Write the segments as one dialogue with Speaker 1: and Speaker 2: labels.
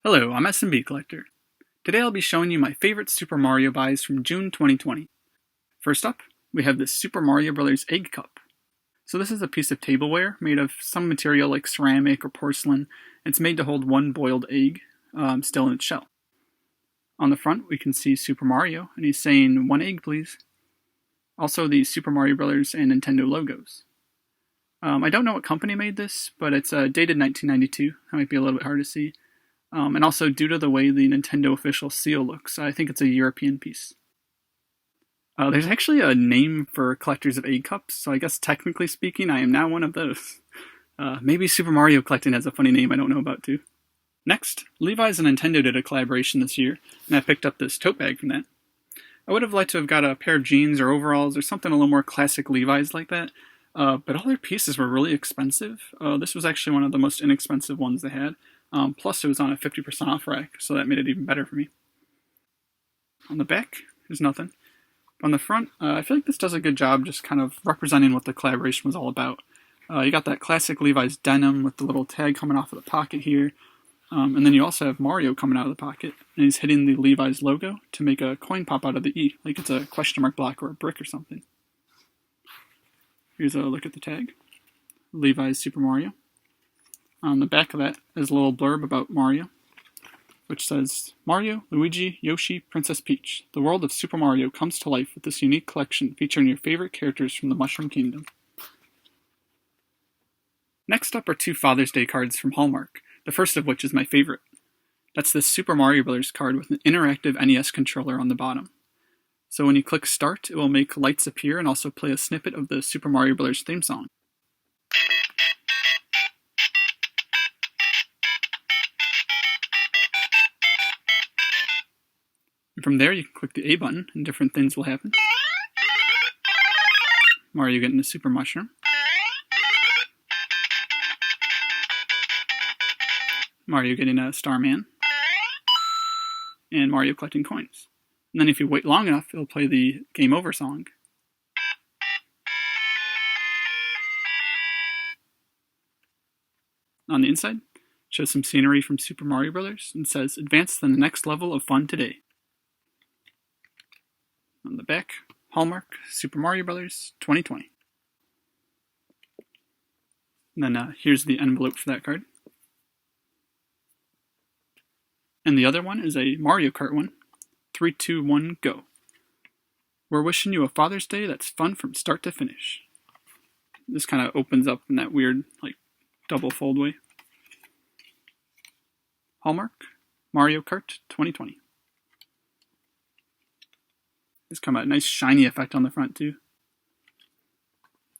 Speaker 1: Hello, I'm SMB Collector. Today I'll be showing you my favorite Super Mario buys from June 2020. First up, we have this Super Mario Bros. Egg Cup. So this is a piece of tableware made of some material like ceramic or porcelain. It's made to hold one boiled egg, still in its shell. On the front, we can see Super Mario, and he's saying, "1 egg, please." Also, the Super Mario Bros. And Nintendo logos. I don't know what company made this, but it's dated 1992. That might be a little bit hard to see. And also, due to the way the Nintendo official seal looks, I think it's a European piece. There's actually a name for collectors of egg cups, so I guess technically speaking, I am now one of those. Maybe Super Mario collecting has a funny name I don't know about too. Next, Levi's and Nintendo did a collaboration this year, and I picked up this tote bag from that. I would have liked to have got a pair of jeans or overalls or something a little more classic Levi's like that, but all their pieces were really expensive. This was actually one of the most inexpensive ones they had. Plus, it was on a 50% off rack, so that made it even better for me. On the back, there's nothing. On the front, I feel like this does a good job just kind of representing what the collaboration was all about. You got that classic Levi's denim with the little tag coming off of the pocket here. And then you also have Mario coming out of the pocket, and he's hitting the Levi's logo to make a coin pop out of the E, like it's a question mark block or a brick or something. Here's a look at the tag. Levi's Super Mario. On the back of that is a little blurb about Mario, which says, "Mario, Luigi, Yoshi, Princess Peach. The world of Super Mario comes to life with this unique collection featuring your favorite characters from the Mushroom Kingdom." Next up are 2 Father's Day cards from Hallmark, the first of which is my favorite. That's this Super Mario Bros. Card with an interactive NES controller on the bottom. So when you click Start, it will make lights appear and also play a snippet of the Super Mario Bros. Theme song. From there, you can click the A button, and different things will happen. Mario getting a super mushroom. Mario getting a Starman. And Mario collecting coins. And then if you wait long enough, it'll play the Game Over song. On the inside, shows some scenery from Super Mario Bros. And says, "Advance to the next level of fun today." On the back, Hallmark, Super Mario Bros. 2020. And then here's the envelope for that card. And the other one is a Mario Kart one. 3, 2, 1, go. "We're wishing you a Father's Day that's fun from start to finish." This kind of opens up in that weird, like, double fold way. Hallmark, Mario Kart 2020. It's come out a nice shiny effect on the front too.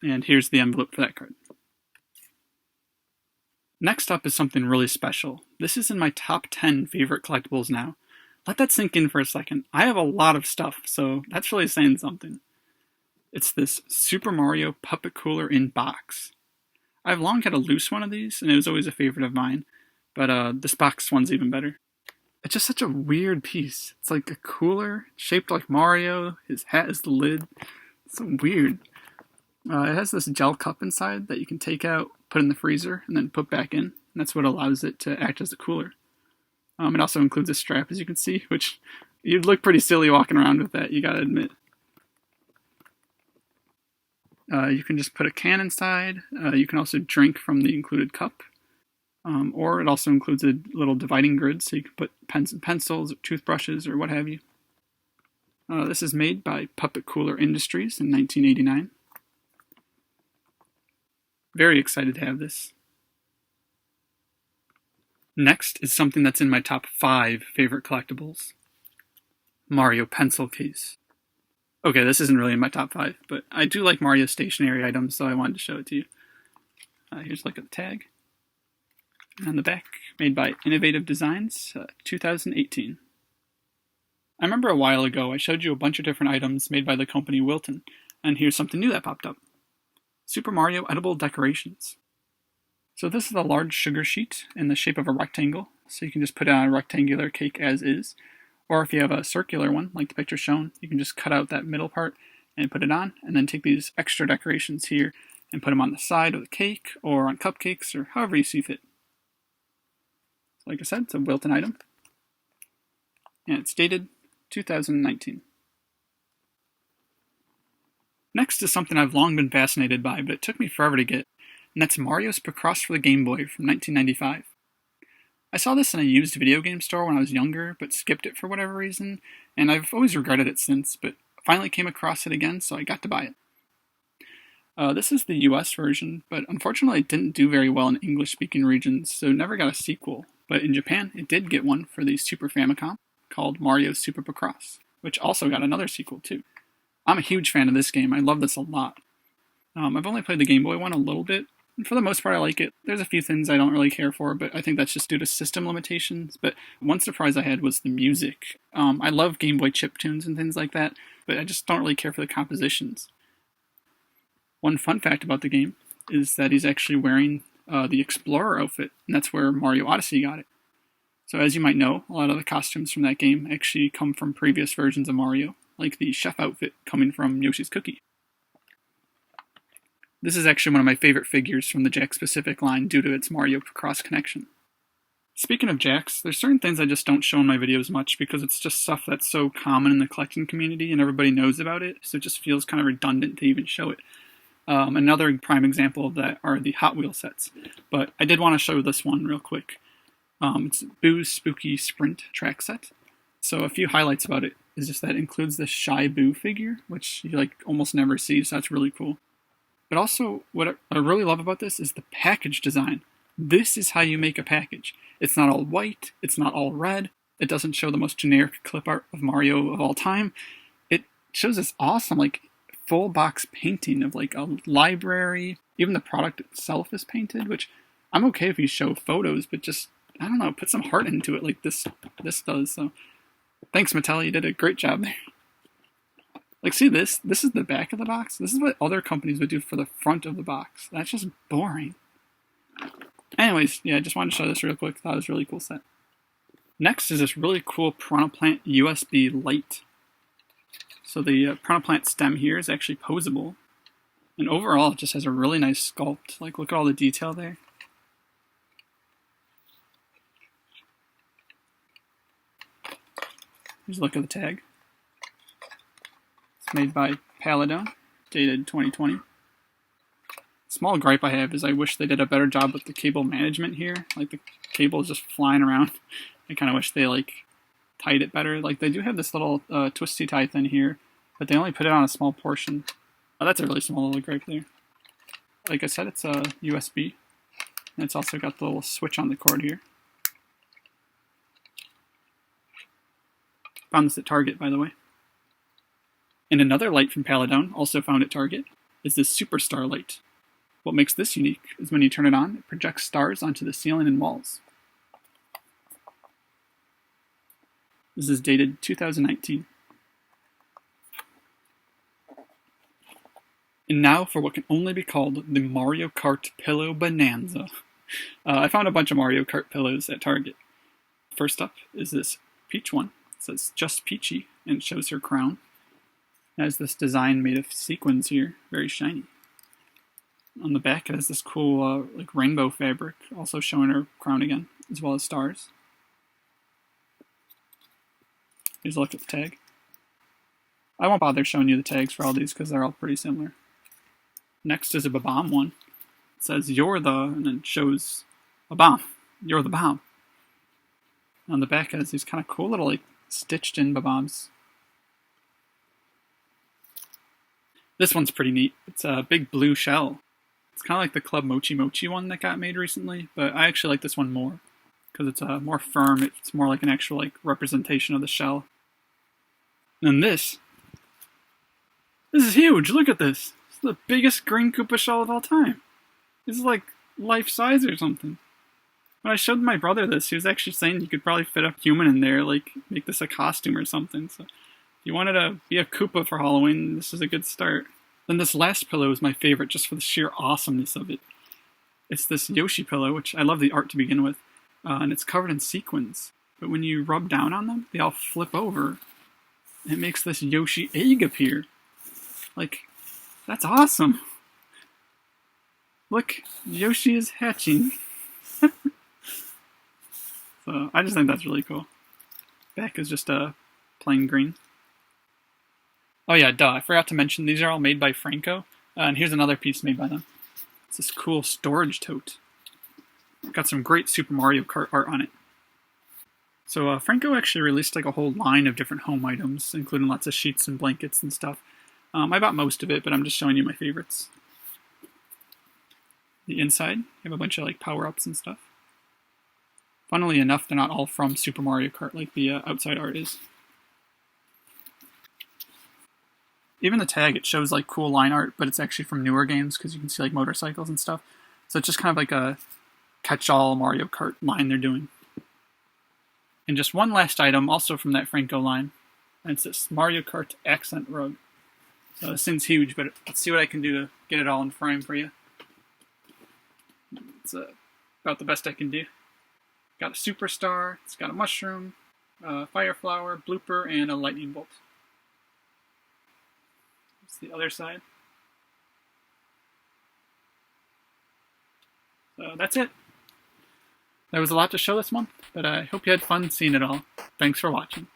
Speaker 1: And here's the envelope for that card. Next up is something really special. This is in my top 10 favorite collectibles now. Let that sink in for a second. I have a lot of stuff, so that's really saying something. It's this Super Mario Puppet Kooler in box. I've long had a loose one of these, and it was always a favorite of mine, but this box one's even better. It's just such a weird piece. It's like a cooler shaped like Mario. His hat is the lid. It's so weird. It has this gel cup inside that you can take out, put in the freezer, and then put back in. And that's what allows it to act as a cooler. It also includes a strap, as you can see, which you'd look pretty silly walking around with that, you gotta admit. You can just put a can inside. You can also drink from the included cup. Or it also includes a little dividing grid, so you can put pens and pencils, or toothbrushes, or what have you. This is made by Puppet Kooler Industries in 1989. Very excited to have this. Next is something that's in my top 5 favorite collectibles. Mario pencil case. Okay, this isn't really in my top 5, but I do like Mario stationery items, so I wanted to show it to you. Here's a look at the tag. On the back, made by Innovative Designs, 2018. I remember a while ago I showed you a bunch of different items made by the company Wilton, and here's something new that popped up. Super Mario Edible Decorations. So this is a large sugar sheet in the shape of a rectangle, so you can just put it on a rectangular cake as is, or if you have a circular one, like the picture shown, you can just cut out that middle part and put it on, and then take these extra decorations here and put them on the side of the cake, or on cupcakes, or however you see fit. Like I said, it's a Wilton item. And it's dated 2019. Next is something I've long been fascinated by, but it took me forever to get, and that's Mario Supercross for the Game Boy from 1995. I saw this in a used video game store when I was younger, but skipped it for whatever reason, and I've always regretted it since, but finally came across it again, so I got to buy it. This is the US version, but unfortunately it didn't do very well in English-speaking regions, so never got a sequel. But in Japan, it did get one for the Super Famicom, called Mario Supercross, which also got another sequel too. I'm a huge fan of this game, I love this a lot. I've only played the Game Boy one a little bit, and for the most part I like it. There's a few things I don't really care for, but I think that's just due to system limitations. But one surprise I had was the music. I love Game Boy chiptunes and things like that, but I just don't really care for the compositions. One fun fact about the game is that he's actually wearing the Explorer outfit, and that's where Mario Odyssey got it. So as you might know, a lot of the costumes from that game actually come from previous versions of Mario, like the chef outfit coming from Yoshi's Cookie. This is actually one of my favorite figures from the Jakks Pacific line due to its Mario cross connection. Speaking of Jakks, there's certain things I just don't show in my videos much because it's just stuff that's so common in the collecting community and everybody knows about it, so it just feels kind of redundant to even show it. Another prime example of that are the Hot Wheel sets, but I did want to show this one real quick. It's Boo's Spooky Sprint track set. So a few highlights about it is just that it includes the Shy Boo figure, which you almost never see, so that's really cool. But also, what I really love about this is the package design. This is how you make a package. It's not all white, it's not all red, it doesn't show the most generic clip art of Mario of all time. It shows this awesome, full box painting of a library. Even the product itself is painted, which I'm okay if you show photos, but just, I don't know, put some heart into it like this does. So thanks, Mattel, you did a great job there. See this? This is the back of the box. This is what other companies would do for the front of the box. That's just boring. Anyways, yeah, I just wanted to show this real quick. Thought it was a really cool set. Next is this really cool Piranha Plant USB light. So the Piranha Plant stem here is actually posable. And overall, it just has a really nice sculpt. Look at all the detail there. Here's a look at the tag. It's made by Paladon, dated 2020. Small gripe I have is I wish they did a better job with the cable management here. The cable is just flying around. I kind of wish they tied it better. They do have this little twisty tie thing here, but they only put it on a small portion. Oh, that's a really small little gripe there. Like I said, it's a USB. And it's also got the little switch on the cord here. Found this at Target, by the way. And another light from Paladon, also found at Target, is this Superstar light. What makes this unique is when you turn it on, it projects stars onto the ceiling and walls. This is dated 2019. And now for what can only be called the Mario Kart Pillow Bonanza. I found a bunch of Mario Kart pillows at Target. First up is this Peach one. It says Just Peachy and it shows her crown. It has this design made of sequins here, very shiny. On the back it has this cool rainbow fabric, also showing her crown again, as well as stars. Here's a look at the tag. I won't bother showing you the tags for all these because they're all pretty similar. Next is a Babam one. It says you're the, and then shows a bomb. You're the bomb. On the back it has these kind of cool little stitched in Babams. This one's pretty neat. It's a big blue shell. It's kind of like the Club Mochi Mochi one that got made recently, but I actually like this one more because it's more firm. It's more like an actual representation of the shell. And this is huge. Look at this. It's the biggest green Koopa shell of all time. This is life size or something. When I showed my brother this, he was actually saying you could probably fit a human in there, make this a costume or something. So if you wanted to be a Koopa for Halloween, this is a good start. Then this last pillow is my favorite just for the sheer awesomeness of it. It's this Yoshi pillow, which I love the art to begin with, and it's covered in sequins. But when you rub down on them, they all flip over. And it makes this Yoshi egg appear. That's awesome. Look, Yoshi is hatching. So I just think that's really cool. Back is just a plain green. Oh yeah, duh, I forgot to mention these are all made by Franco. And here's another piece made by them. It's this cool storage tote. Got some great Super Mario Kart art on it. So Franco actually released like a whole line of different home items, including lots of sheets and blankets and stuff. I bought most of it, but I'm just showing you my favorites. The inside, you have a bunch of like power-ups and stuff. Funnily enough, they're not all from Super Mario Kart like the outside art is. Even the tag, it shows like cool line art, but it's actually from newer games because you can see like motorcycles and stuff. So it's just kind of like a catch-all Mario Kart line they're doing. And just one last item, also from that Franco line, and it's this Mario Kart accent rug. So this thing's huge, but let's see what I can do to get it all in frame for you. It's about the best I can do. Got a superstar, it's got a mushroom, a fire flower, blooper, and a lightning bolt. That's the other side. So that's it. There was a lot to show this month, but I hope you had fun seeing it all. Thanks for watching.